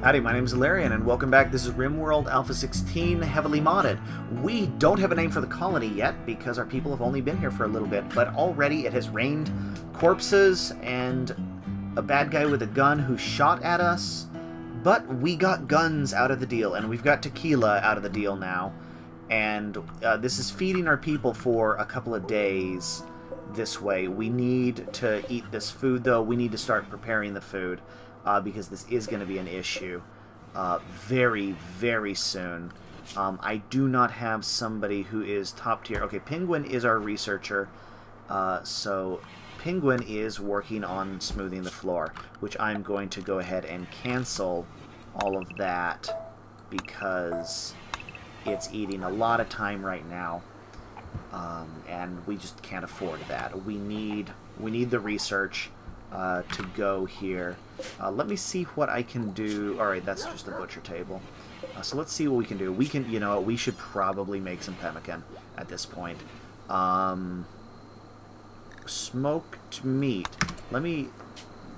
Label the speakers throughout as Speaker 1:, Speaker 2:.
Speaker 1: Howdy, my name is Valerian, and welcome back. This is Rimworld Alpha 16, heavily modded. We don't have a name for the colony yet, because our people have only been here for a little bit, but already it has rained corpses and a bad guy with a gun who shot at us. But we got guns out of the deal, and we've got tequila out of the deal now. And this is feeding our people for a couple of days this way. We need to eat this food, though. We need to start preparing the food. Because this is going to be an issue very, very soon. I do not have somebody who is top tier. Okay, Penguin is our researcher, so Penguin is working on smoothing the floor, which I'm going to go ahead and cancel all of that because it's eating a lot of time right now, and we just can't afford that. We need the research to go here. Let me see what I can do. Alright, that's just the butcher table. So let's see what we can do. We can, you know, we should probably make some pemmican at this point. Smoked meat. Let me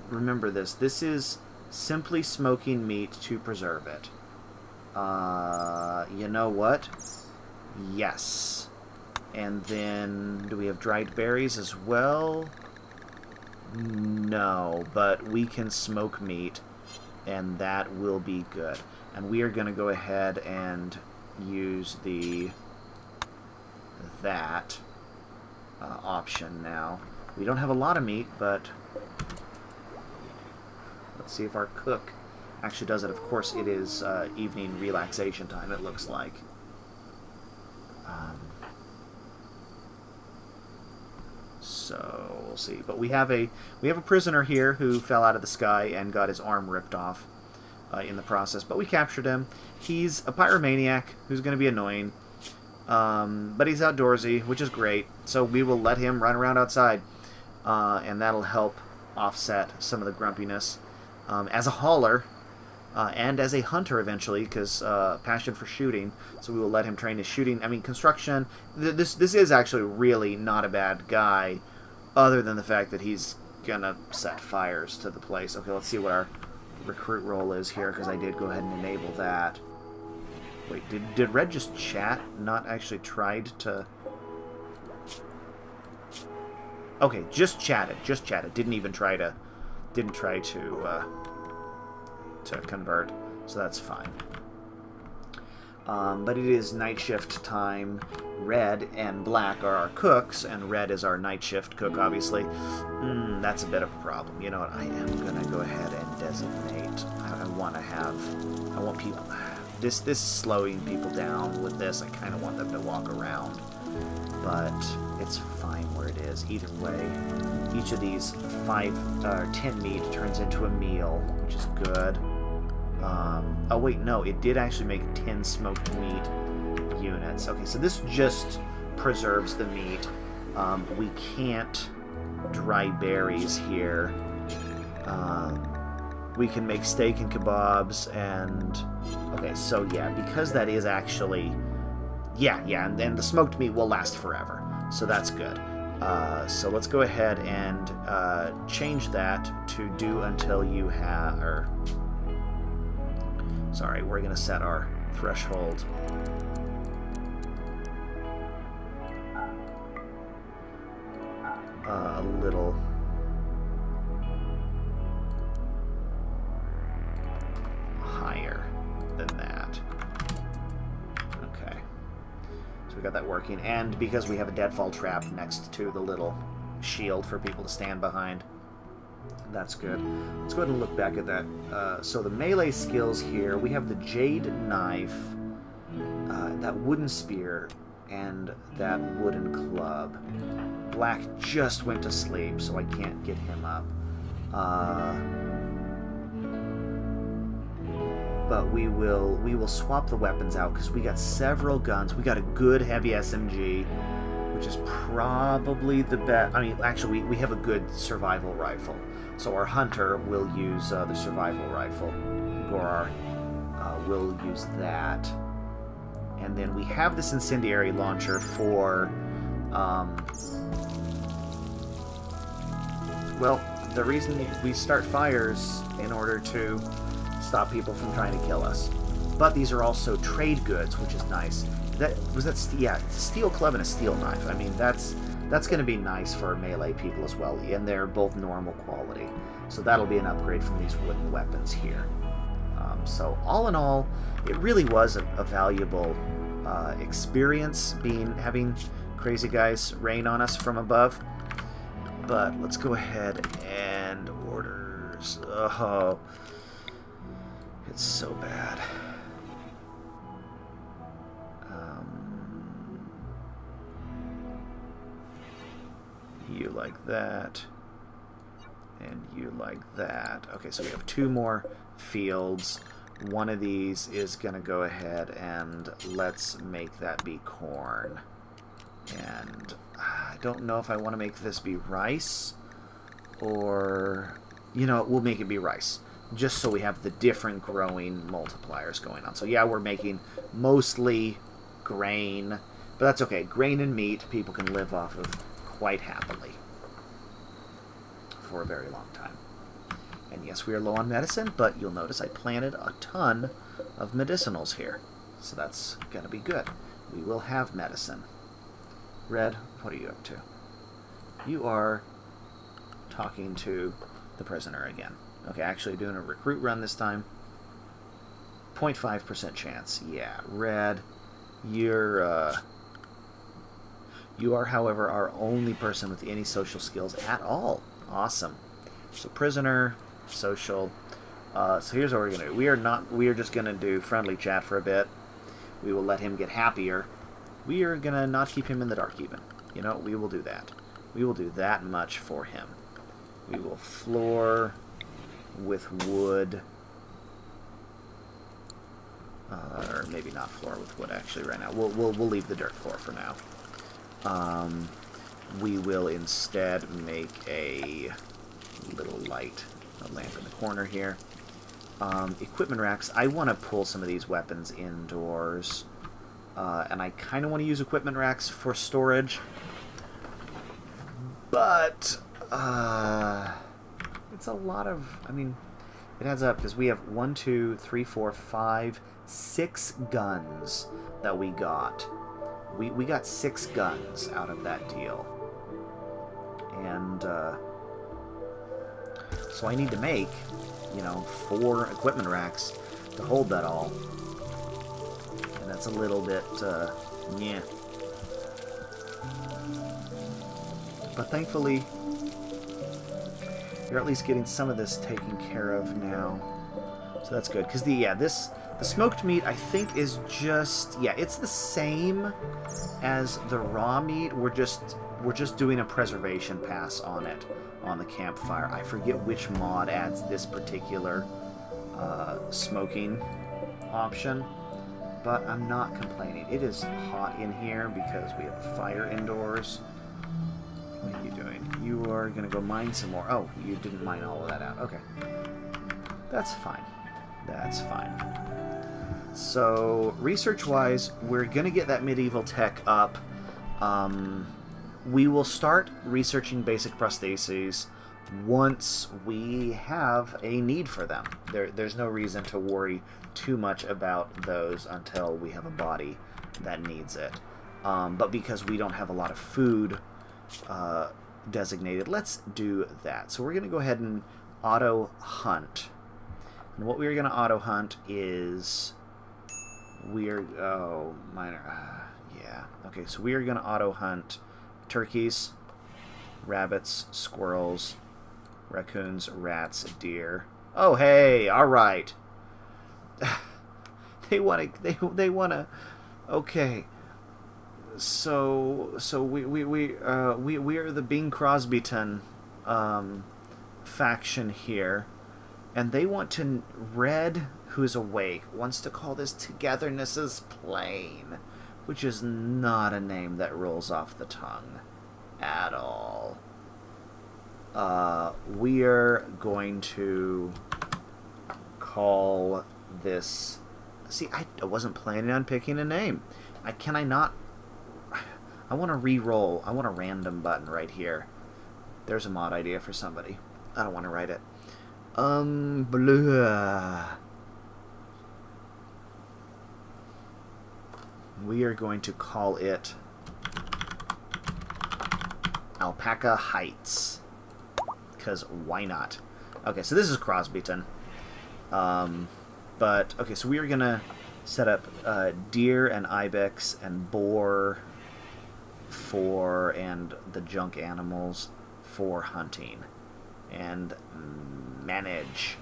Speaker 1: remember this. This is simply smoking meat to preserve it. You know what? Yes. And then, do we have dried berries as well? No, but we can smoke meat, and that will be good. And we are going to go ahead and use that option now. We don't have a lot of meat, but let's see if our cook actually does it. Of course, it is evening relaxation time, it looks like. So we'll see. But we have a prisoner here who fell out of the sky and got his arm ripped off in the process. But we captured him. He's a pyromaniac who's going to be annoying. But he's outdoorsy, which is great. So we will let him run around outside. And that'll help offset some of the grumpiness. As a hauler, and as a hunter eventually, because passion for shooting, so we will let him train his shooting. I mean, construction. This is actually really not a bad guy, other than the fact that he's gonna set fires to the place. Okay, let's see what our recruit role is here, because I did go ahead and enable that. Wait, did Red just chat? Not actually tried to. Okay, just chatted. Just chatted. Didn't even try to. Didn't try to convert, so that's fine. But it is night shift time. Red and Black are our cooks, and Red is our night shift cook, obviously. That's a bit of a problem. You know what? I am going to go ahead and designate. I want people. This is slowing people down with this. I kind of want them to walk around. But it's fine where it is. Either way, each of these 10 meat turns into a meal, which is good. Oh wait, no, it did actually make 10 smoked meat units. Okay, so this just preserves the meat. We can't dry berries here. We can make steak and kebabs and... Okay, so yeah, because that is actually... Yeah, and the smoked meat will last forever. So that's good. So let's go ahead and change that to do until you have... Sorry, we're going to set our threshold. A little higher than that. Okay. So we got that working. And because we have a deadfall trap next to the little shield for people to stand behind, that's good. Let's go ahead and look back at that. So the melee skills here, we have the jade knife, that wooden spear, and that wooden club. Black just went to sleep, so I can't get him up. But we will swap the weapons out because we got several guns. We got a good heavy SMG, which is probably the best. I mean, actually, we have a good survival rifle. So our hunter will use the survival rifle. Gorar will use that. And then we have this incendiary launcher for... well, the reason we start fires in order to stop people from trying to kill us. But these are also trade goods, which is nice. Yeah, it's a steel club and a steel knife. I mean, that's going to be nice for melee people as well, and they're both normal quality. So that'll be an upgrade from these wooden weapons here. So all in all, it really was a valuable experience having crazy guys rain on us from above. But let's go ahead and orders. Oh, it's so bad. You like that, and you like that. Okay, so we have 2 more fields. One of these is going to go ahead and let's make that be corn. And I don't know if I want to make this be rice or, you know, we'll make it be rice. Just so we have the different growing multipliers going on. So yeah, we're making mostly grain, but that's okay. Grain and meat people can live off of quite happily for a very long time. And yes, we are low on medicine, but you'll notice I planted a ton of medicinals here. So that's going to be good. We will have medicine. Red, what are you up to? You are talking to the prisoner again. Okay, actually doing a recruit run this time. 0.5% chance. Yeah, Red, you are, however, our only person with any social skills at all. Awesome. So prisoner, social. So here's what we're gonna do. We are just gonna do friendly chat for a bit. We will let him get happier. We are gonna not keep him in the dark even. You know, we will do that. We will do that much for him. We will floor with wood. Or maybe not floor with wood actually right now. We'll leave the dirt floor for now. We will instead make a little light, a lamp in the corner here. Equipment racks. I want to pull some of these weapons indoors. And I kind of want to use equipment racks for storage. But, it's a lot of, I mean, it adds up because we have 1, 2, 3, 4, 5, 6 guns that we got. We got 6 guns out of that deal. And, so I need to make, you know, 4 equipment racks to hold that all. And that's a little bit, yeah. But thankfully, you're at least getting some of this taken care of now. So that's good. Because the smoked meat, I think, is just, yeah, it's the same as the raw meat. We're just doing a preservation pass on it, on the campfire. I forget which mod adds this particular smoking option, but I'm not complaining. It is hot in here because we have a fire indoors. What are you doing? You are going to go mine some more. Oh, you didn't mine all of that out. Okay. That's fine. That's fine. So, research-wise, we're going to get that medieval tech up. We will start researching basic prostheses once we have a need for them. There's no reason to worry too much about those until we have a body that needs it. But because we don't have a lot of food designated, let's do that. So we're going to go ahead and auto hunt. And what we're going to auto hunt is yeah. Okay, so we are going to auto hunt turkeys, rabbits, squirrels, raccoons, rats, deer. Oh, hey, all right. They want to. Okay. So we are the Bing Crosbyton faction here, and they want to. Red, who's awake, wants to call this Togetherness's Plain, which is not a name that rolls off the tongue at all. We are going to call this. See, I wasn't planning on picking a name. Can I not? I want to re-roll. I want a random button right here. There's a mod idea for somebody. I don't want to write it. Blah. We are going to call it Alpaca Heights. Because why not? Okay, so this is Crosbyton. But, okay, so we are going to set up deer and ibex and boar and the junk animals for hunting and manage.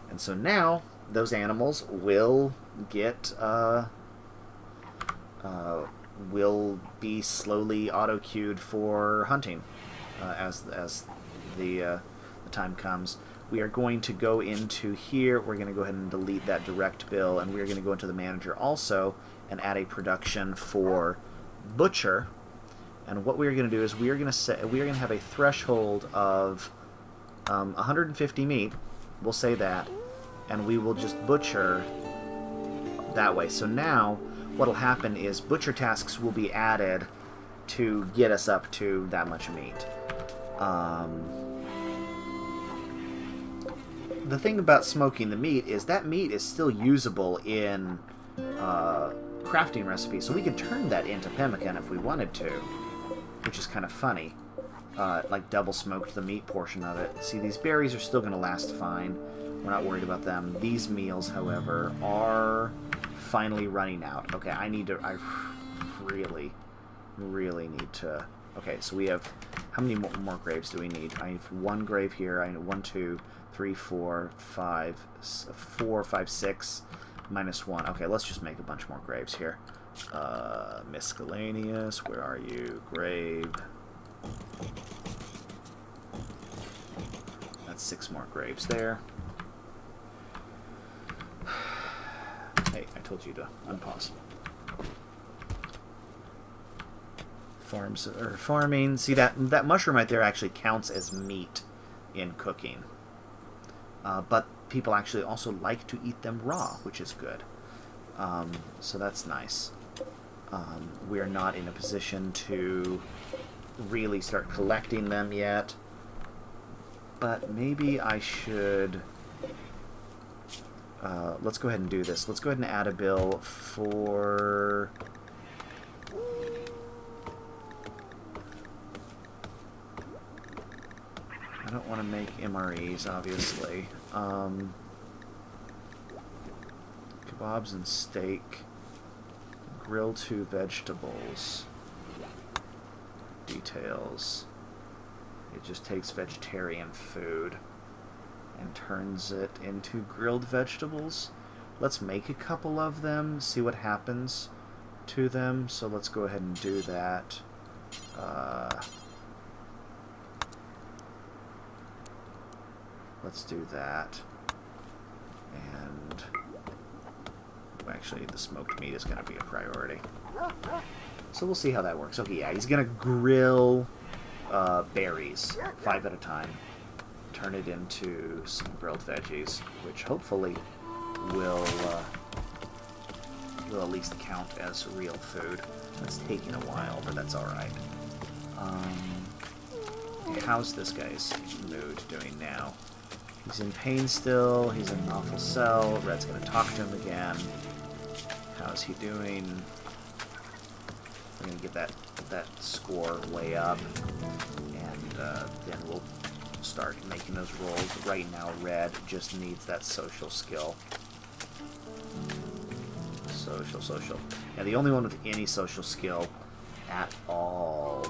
Speaker 1: And so now those animals will get will be slowly auto-queued for hunting as the time comes. We are going to go into here. We're going to go ahead and delete that direct bill, and we're going to go into the manager also and add a production for butcher. And what we're going to do is we are going to have a threshold of 150 meat. We'll say that, and we will just butcher that way. So now what will happen is butcher tasks will be added to get us up to that much meat. The thing about smoking the meat is that meat is still usable in crafting recipes, so we could turn that into pemmican if we wanted to, which is kind of funny. Like double smoked the meat portion of it. See, these berries are still going to last fine. We're not worried about them. These meals, however, are finally running out. Okay, I really need to... Okay, so we have... How many more graves do we need? I have one grave here. I need 1, 2, 3, 4, 5, 6, minus 1. Okay, let's just make a bunch more graves here. Miscellaneous, where are you? Grave. That's 6 more graves there. Hey, I told you to unpause. Farming. See, that mushroom right there actually counts as meat in cooking. But people actually also like to eat them raw, which is good. So that's nice. We are not in a position to really start collecting them yet. But maybe I should... let's go ahead and do this. Let's go ahead and add a bill for... I don't want to make MREs, obviously. Kebabs and steak. Grill 2 vegetables. Details. It just takes vegetarian food and turns it into grilled vegetables. Let's make a couple of them, see what happens to them. So let's go ahead and do that. Let's do that. And actually, the smoked meat is going to be a priority. So we'll see how that works. Okay, yeah, he's going to grill berries 5 at a time. Turn it into some grilled veggies, which hopefully will at least count as real food. That's taking a while, but that's alright. How's this guy's mood doing now? He's in pain still. He's in an awful cell. Red's going to talk to him again. How's he doing? We're going to get that score way up. And then we'll start making those rolls. Right now, Red just needs that social skill. Social. And the only one with any social skill at all.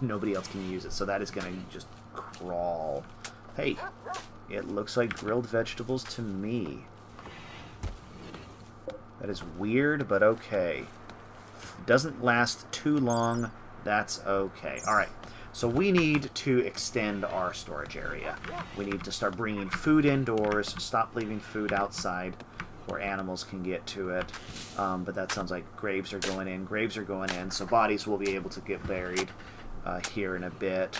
Speaker 1: Nobody else can use it. So that is going to just crawl. Hey, it looks like grilled vegetables to me. That is weird, but okay. Doesn't last too long. That's okay. Alright, so we need to extend our storage area. We need to start bringing food indoors, stop leaving food outside where animals can get to it. But that sounds like graves are going in. Graves are going in, so bodies will be able to get buried here in a bit.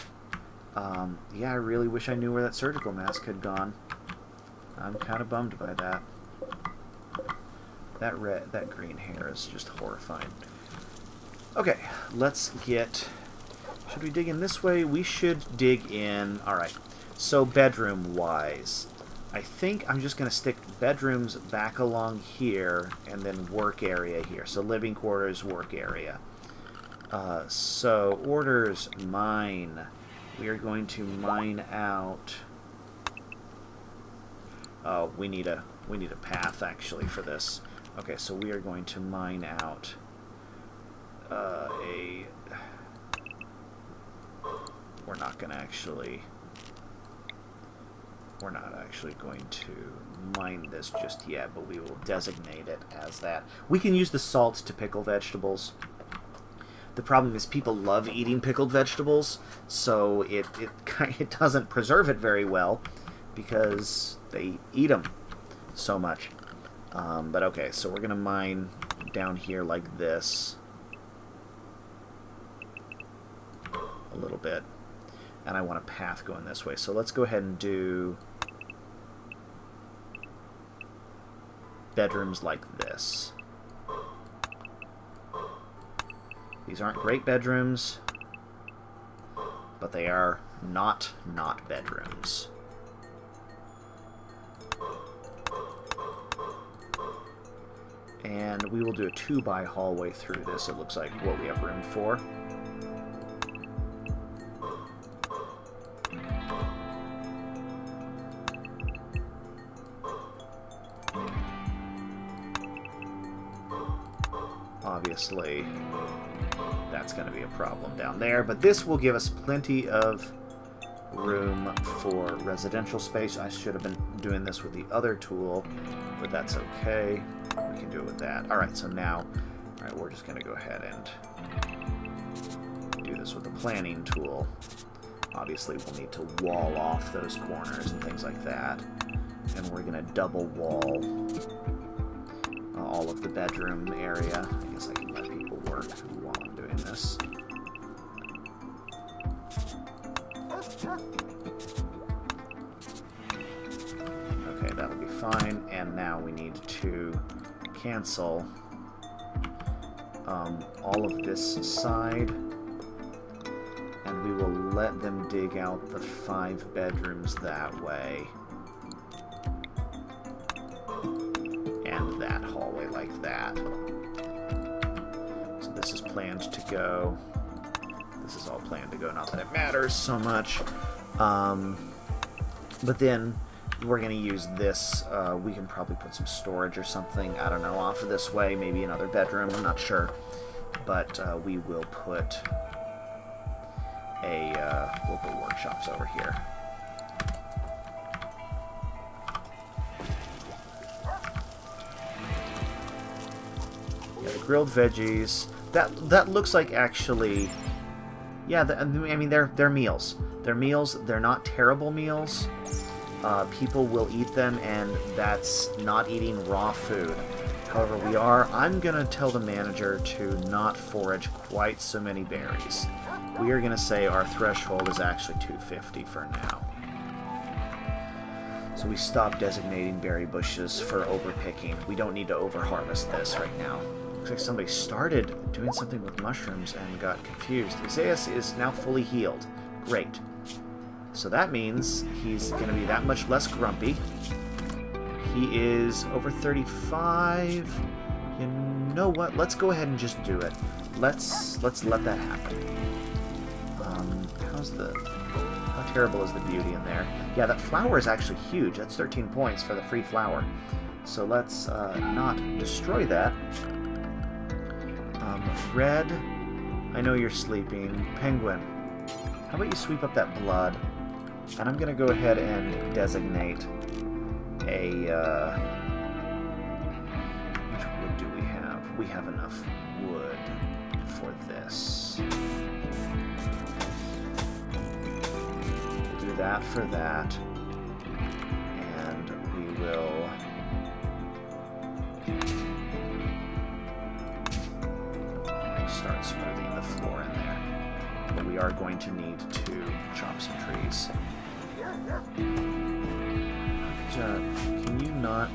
Speaker 1: Yeah, I really wish I knew where that surgical mask had gone. I'm kind of bummed by that. That green hair is just horrifying. Okay, let's get... Should we dig in this way? We should dig in... Alright, so bedroom-wise. I think I'm just going to stick bedrooms back along here and then work area here. So living quarters, work area. So orders, mine. We are going to mine out... Oh, we need a path actually for this. Okay, so we are going to mine out we're not actually going to mine this just yet, but we will designate it as that. We can use the salt to pickle vegetables. The problem is people love eating pickled vegetables, so it doesn't preserve it very well because they eat them so much. But okay, so we're going to mine down here like this a little bit. And I want a path going this way. So let's go ahead and do bedrooms like this. These aren't great bedrooms, but they are not bedrooms. And we will do a 2x hallway through this. It looks like what we have room for. Obviously, that's going to be a problem down there, but this will give us plenty of room for residential space. I should have been doing this with the other tool, but that's okay. We can do it with that. Alright, so now, alright, we're just going to go ahead and do this with the planning tool. Obviously, we'll need to wall off those corners and things like that. And we're going to double wall all of the bedroom area. I guess I can let people work while I'm doing this. Okay, that'll be fine. And now we need to cancel all of this side. And we will let them dig out the 5 bedrooms that way. And that hallway like that. So this is planned to go. This is all planned to go, not that it matters so much. But then we're going to use this. We can probably put some storage or something, I don't know, off of this way. Maybe another bedroom, I'm not sure. But we will put we'll put workshops over here. Yeah, the grilled veggies. That looks like actually... Yeah, I mean, they're meals. They're meals. They're not terrible meals. People will eat them, and that's not eating raw food. However, I'm going to tell the manager to not forage quite so many berries. We are going to say our threshold is actually 250 for now. So we stop designating berry bushes for overpicking. We don't need to overharvest this right now. Looks like somebody started doing something with mushrooms and got confused. Isaias is now fully healed. Great. So that means he's going to be that much less grumpy. He is over 35. You know what? Let's go ahead and just do it. Let's let that happen. How terrible is the beauty in there? Yeah, that flower is actually huge. That's 13 points for the free flower. So let's not destroy that. Red, I know you're sleeping. Penguin, how about you sweep up that blood? And I'm going to go ahead and designate a... which wood do we have? We have enough wood for this. We'll do that for that. And we will... start smoothing the floor in there. But we are going to need to chop some trees. Can you not...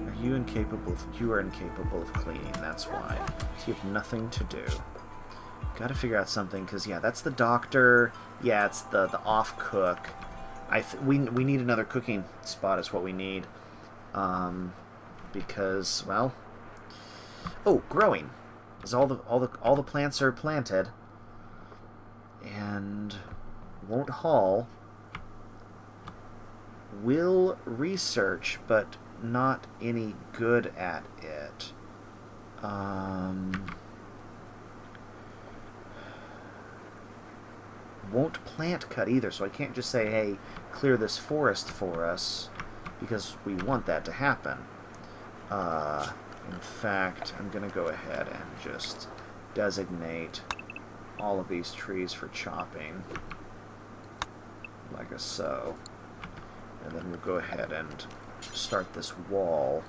Speaker 1: Are you incapable of... You are incapable of cleaning, that's why. So you have nothing to do. Gotta figure out something, because, yeah, that's the doctor. Yeah, it's the off-cook. we need another cooking spot is what we need. Because, well... Oh, growing. Because all the plants are planted. And won't haul. Will research, but not any good at it. Won't plant cut either, so I can't just say, hey, clear this forest for us, because we want that to happen. In fact, I'm going to go ahead and just designate all of these trees for chopping, like so. And then we'll go ahead and start this wall.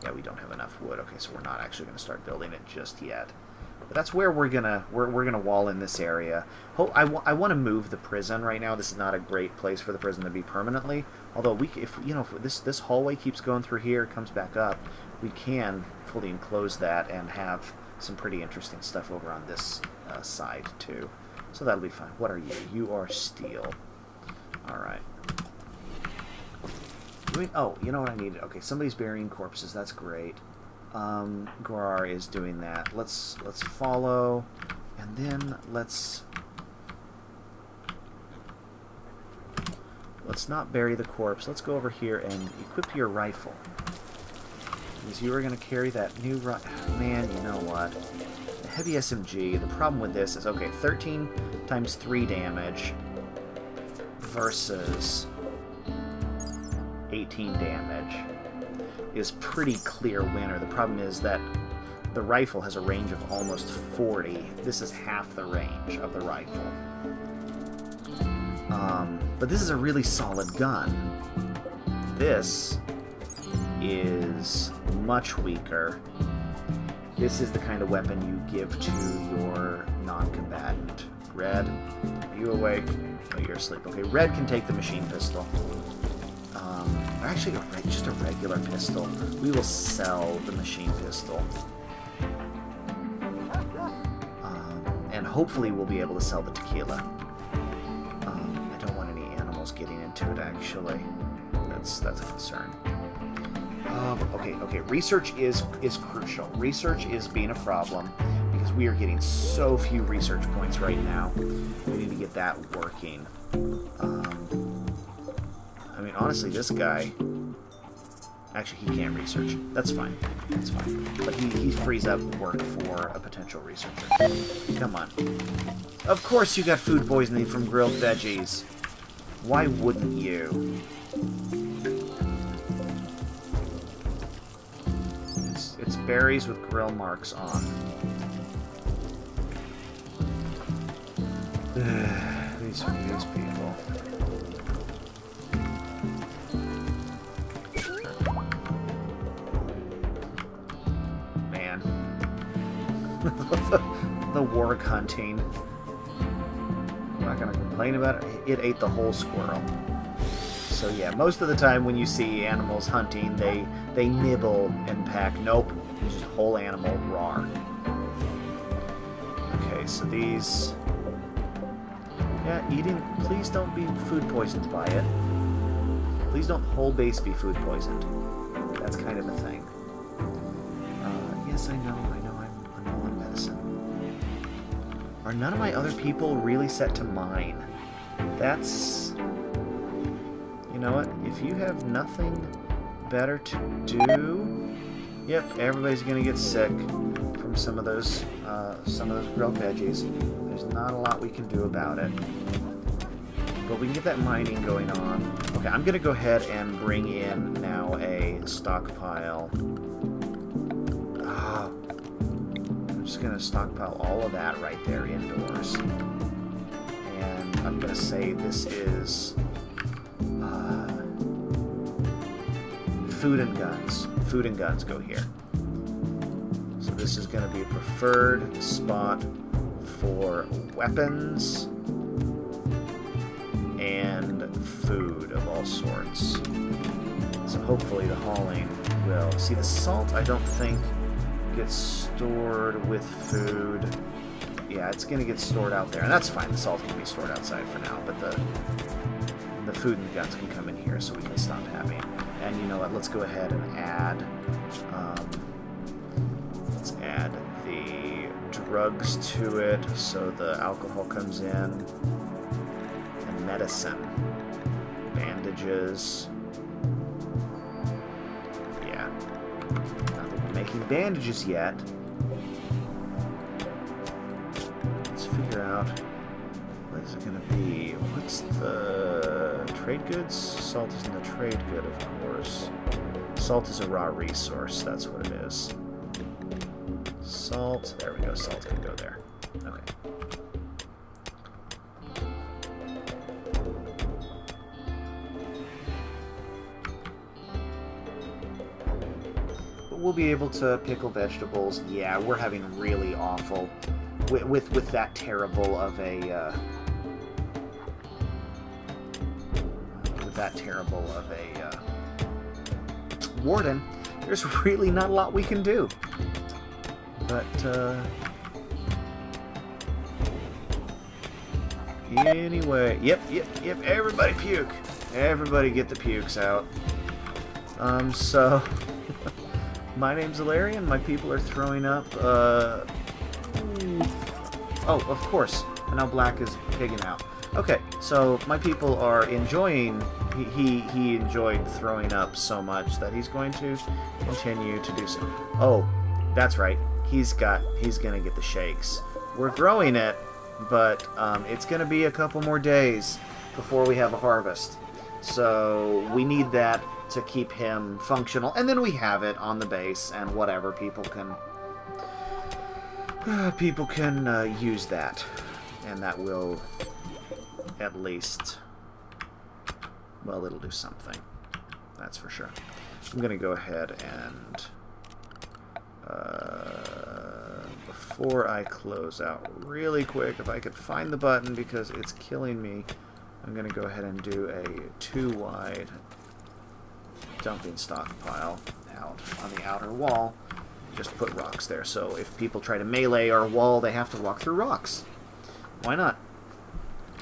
Speaker 1: Yeah, we don't have enough wood. Okay, so we're not actually going to start building it just yet. But that's where we're gonna wall in this area. I want to move the prison right now. This is not a great place for the prison to be permanently. Although if this hallway keeps going through here, comes back up, we can fully enclose that and have some pretty interesting stuff over on this side too. So that'll be fine. What are you? You are steel. All right. Oh, you know what I needed? Okay, somebody's burying corpses. That's great. Gorar is doing that. Let's follow, and then let's not bury the corpse. Let's go over here and equip your rifle, because you are going to carry that new man. You know what? The heavy SMG. The problem with this is, okay, 13 times 3 damage versus 18 damage. Is pretty clear winner. The problem is that the rifle has a range of almost 40. This is half the range of the rifle. But this is a really solid gun. This is much weaker. This is the kind of weapon you give to your non-combatant. Red, are you awake? Oh, you're asleep. Okay, Red can take the machine pistol. Or actually, just a regular pistol. We will sell the machine pistol. And hopefully we'll be able to sell the tequila. I don't want any animals getting into it, actually. That's a concern. Okay. Research is crucial. Research is being a problem, because we are getting so few research points right now. We need to get that working. I mean, honestly, this guy... Actually, he can't research. That's fine. That's fine. But he frees up work for a potential researcher. Come on. Of course you got food poisoning from grilled veggies. Why wouldn't you? It's berries with grill marks on. These people. The warg hunting. I'm not going to complain about it. It ate the whole squirrel. So yeah, most of the time when you see animals hunting, they nibble and pack. Nope, it's just whole animal raw. Okay, so these... Yeah, eating... Please don't be food poisoned by it. Please don't whole base be food poisoned. That's kind of a thing. Yes, I know I'm on medicine. Are none of my other people really set to mine? That's... You know what? If you have nothing better to do... Yep, everybody's gonna get sick from some of those grilled veggies. There's not a lot we can do about it. But we can get that mining going on. Okay, I'm gonna go ahead and bring in now a stockpile. I'm just going to stockpile all of that right there indoors. And I'm going to say this is food and guns. Food and guns go here. So this is going to be a preferred spot for weapons and food of all sorts. So hopefully the hauling will... See, the salt I don't think gets stored with food. yeah, it's going to get stored out there. And that's fine. The salt can be stored outside for now. But the food and guns can come in here so we can stop having. And you know what? Let's go ahead and add... let's add the drugs to it so the alcohol comes in. And medicine. Bandages. Yeah. Not that we're making bandages yet. Let's figure out what is it going to be. What's the trade goods? Salt isn't a trade good, of course. Salt is a raw resource. That's what it is. Salt. There we go. Salt can go there. Okay. We'll be able to pickle vegetables. Yeah, we're having really awful with that terrible of a warden. There's really not a lot we can do. But anyway, yep. Everybody puke. Everybody get the pukes out. So. My name's Ilarion. My people are throwing up. Oh, of course. And now Black is pigging out. Okay, so my people are enjoying. He enjoyed throwing up so much that he's going to continue to do so. Oh, that's right. He's gonna get the shakes. We're growing it, but it's gonna be a couple more days before we have a harvest. So we need that to keep him functional, and then we have it on the base, and whatever, people can use that, and that will at least, well, it'll do something, that's for sure. I'm gonna go ahead and before I close out really quick, if I could find the button because it's killing me, I'm gonna go ahead and do a 2-wide dumping stockpile out on the outer wall. Just put rocks there, so if people try to melee our wall, they have to walk through rocks. Why not?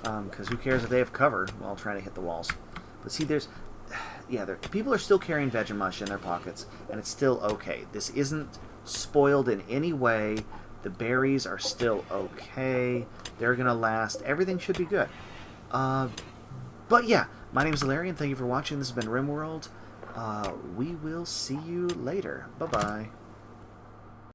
Speaker 1: Because who cares if they have cover while trying to hit the walls. But see, people are still carrying Vegemush in their pockets, and it's still okay. This isn't spoiled in any way. The berries are still okay. They're gonna last. Everything should be good. But yeah, my name is Ilarion. Thank you for watching. This has been Rimworld. We will see you later. Bye-bye.